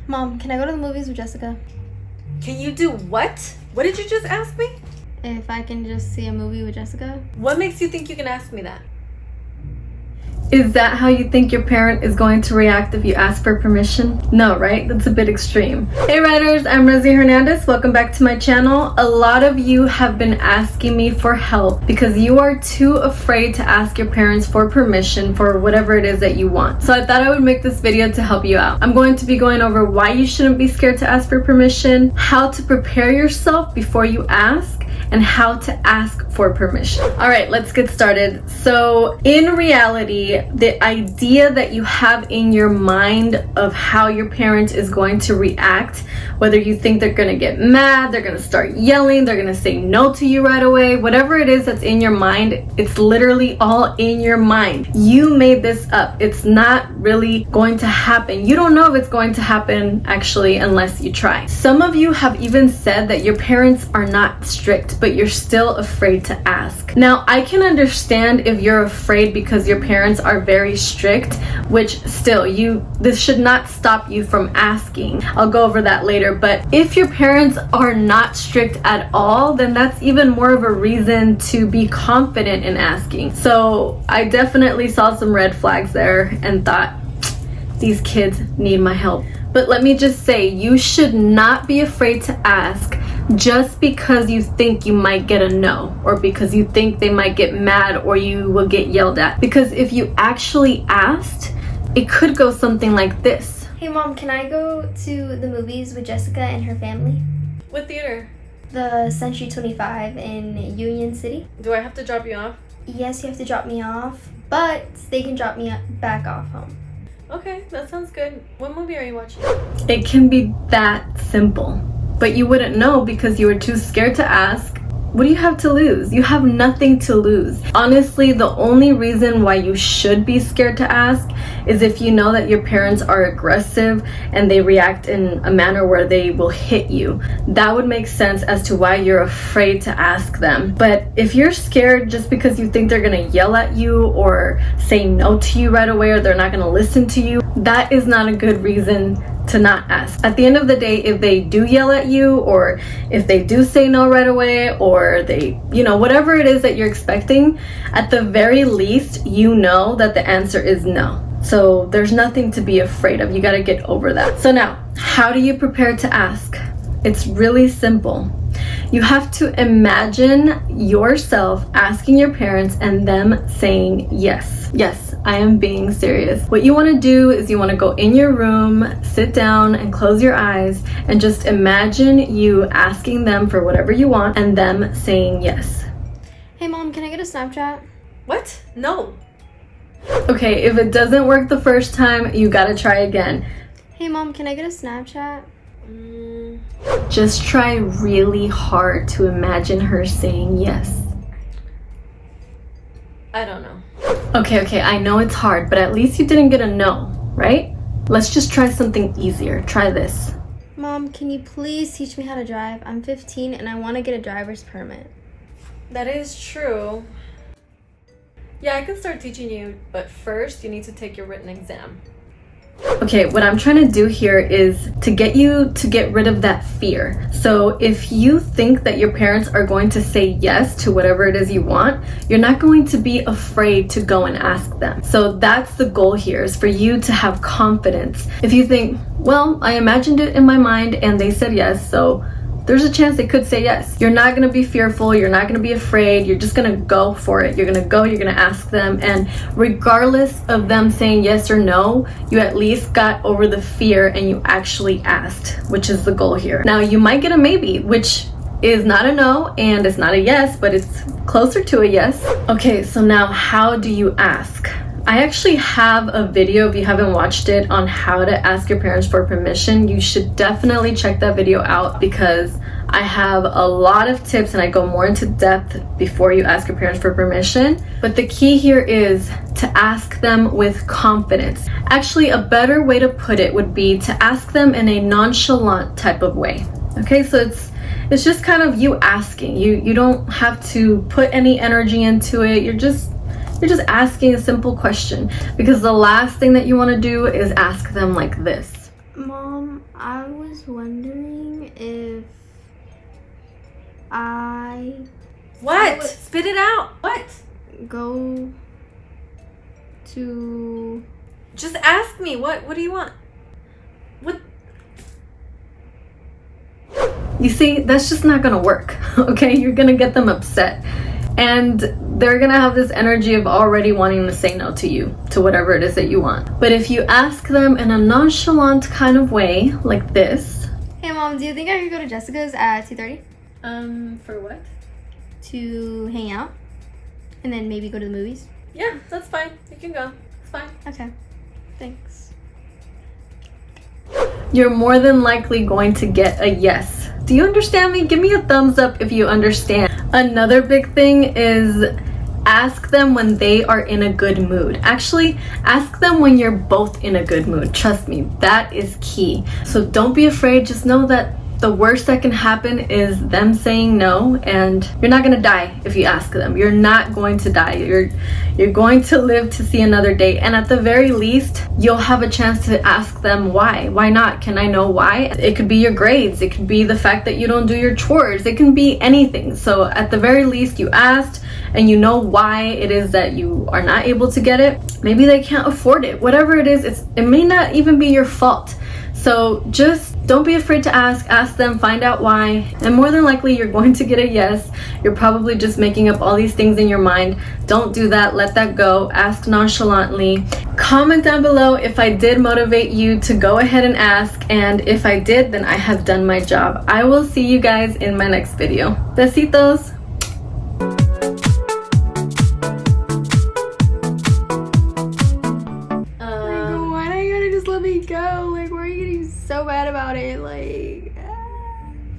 Mom, can I go to the movies with Jessica? Can you do what? What did you just ask me? If I can just see a movie with Jessica? What makes you think you can ask me that? Is that how you think your parent is going to react if you ask for permission? No, right? That's a bit extreme. Hey writers, I'm Rosy Hernandez. Welcome back to my channel. A lot of you have been asking me for help because you are too afraid to ask your parents for permission for whatever it is that you want. So I thought I would make this video to help you out. I'm going to be going over why you shouldn't be scared to ask for permission, how to prepare yourself before you ask, and how to ask for permission. All right, let's get started. So in reality, the idea that you have in your mind of how your parent is going to react, whether you think they're gonna get mad, they're gonna start yelling, they're gonna say no to you right away, whatever it is that's in your mind, it's literally all in your mind. You made this up. It's not really going to happen. You don't know if it's going to happen actually unless you try. Some of you have even said that your parents are not strict, but you're still afraid to ask. Now, I can understand if you're afraid because your parents are very strict, which still, this should not stop you from asking. I'll go over that later, but if your parents are not strict at all, then that's even more of a reason to be confident in asking. So I definitely saw some red flags there and thought, these kids need my help. But let me just say, you should not be afraid to ask just because you think you might get a no, or because you think they might get mad or you will get yelled at. Because if you actually asked, it could go something like this. Hey Mom, can I go to the movies with Jessica and her family? What theater? The Century 25 in Union City. Do I have to drop you off? Yes, you have to drop me off, but they can drop me back off home. Okay, that sounds good. What movie are you watching? It can be that simple. But you wouldn't know because you were too scared to ask. What do you have to lose? You have nothing to lose. Honestly, the only reason why you should be scared to ask is if you know that your parents are aggressive and they react in a manner where they will hit you. That would make sense as to why you're afraid to ask them. But if you're scared just because you think they're gonna yell at you or say no to you right away, or they're not gonna listen to you, that is not a good reason to not ask. At the end of the day, if they do yell at you, or if they do say no right away, or they, whatever it is that you're expecting, at the very least, you know that the answer is no. So there's nothing to be afraid of. You got to get over that. So now, how do you prepare to ask? It's really simple. You have to imagine yourself asking your parents and them saying yes. Yes, I am being serious. What you want to do is you want to go in your room, sit down and close your eyes and just imagine you asking them for whatever you want and them saying yes. Hey Mom, can I get a Snapchat? What? No. Okay, if it doesn't work the first time, you gotta try again. Hey Mom, can I get a Snapchat? Just try really hard to imagine her saying yes. I don't know. Okay, I know it's hard, but at least you didn't get a no, right? Let's just try something easier. Try this. Mom, can you please teach me how to drive? I'm 15 and I want to get a driver's permit. That is true. Yeah, I can start teaching you, but first you need to take your written exam. Okay, what I'm trying to do here is to get you to get rid of that fear. So if you think that your parents are going to say yes to whatever it is you want, you're not going to be afraid to go and ask them. So that's the goal here, is for you to have confidence. If you think, well, I imagined it in my mind and they said yes, so there's a chance they could say yes. You're not gonna be fearful, you're not gonna be afraid, you're just gonna go for it. You're gonna go, you're gonna ask them, and regardless of them saying yes or no, you at least got over the fear and you actually asked, which is the goal here. Now, you might get a maybe, which is not a no and it's not a yes, but it's closer to a yes. Okay, so now how do you ask? I actually have a video, if you haven't watched it, on how to ask your parents for permission. You should definitely check that video out because I have a lot of tips and I go more into depth before you ask your parents for permission. But the key here is to ask them with confidence. Actually, a better way to put it would be to ask them in a nonchalant type of way. Okay, so it's just kind of you asking. You don't have to put any energy into it. You're just asking a simple question, because the last thing that you want to do is ask them like this. Mom, I was wondering if I What? Spit it out. What? go to... Just ask me. What do you want? What? You see, that's just not gonna work, okay? You're gonna get them upset. And they're gonna have this energy of already wanting to say no to you, to whatever it is that you want. But if you ask them in a nonchalant kind of way, like this. Hey Mom, do you think I could go to Jessica's at 2:30 For what? to hang out? And then maybe go to the movies? Yeah, that's fine. You can go. It's fine. Okay, thanks. You're more than likely going to get a yes. Do you understand me? Give me a thumbs up if you understand. Another big thing is ask them when they are in a good mood. Actually, ask them when you're both in a good mood. Trust me, that is key. So don't be afraid. Just know that the worst that can happen is them saying no, and you're not gonna die if you ask them. You're not going to die. You're going to live to see another day, and at the very least, you'll have a chance to ask them why. Why not? Can I know why? It could be your grades. It could be the fact that you don't do your chores. It can be anything. So at the very least, you asked, and you know why it is that you are not able to get it. Maybe they can't afford it. Whatever it is, it may not even be your fault. So just don't be afraid to ask them, find out why, and more than likely you're going to get a yes. You're probably just making up all these things in your mind. Don't do that, let that go. Ask nonchalantly. Comment down below if I did motivate you to go ahead and ask, and if I did, then I have done my job. I will see you guys in my next video. Besitos! Why not you gotta just let me go? Like, why are you getting so bad about it? Like...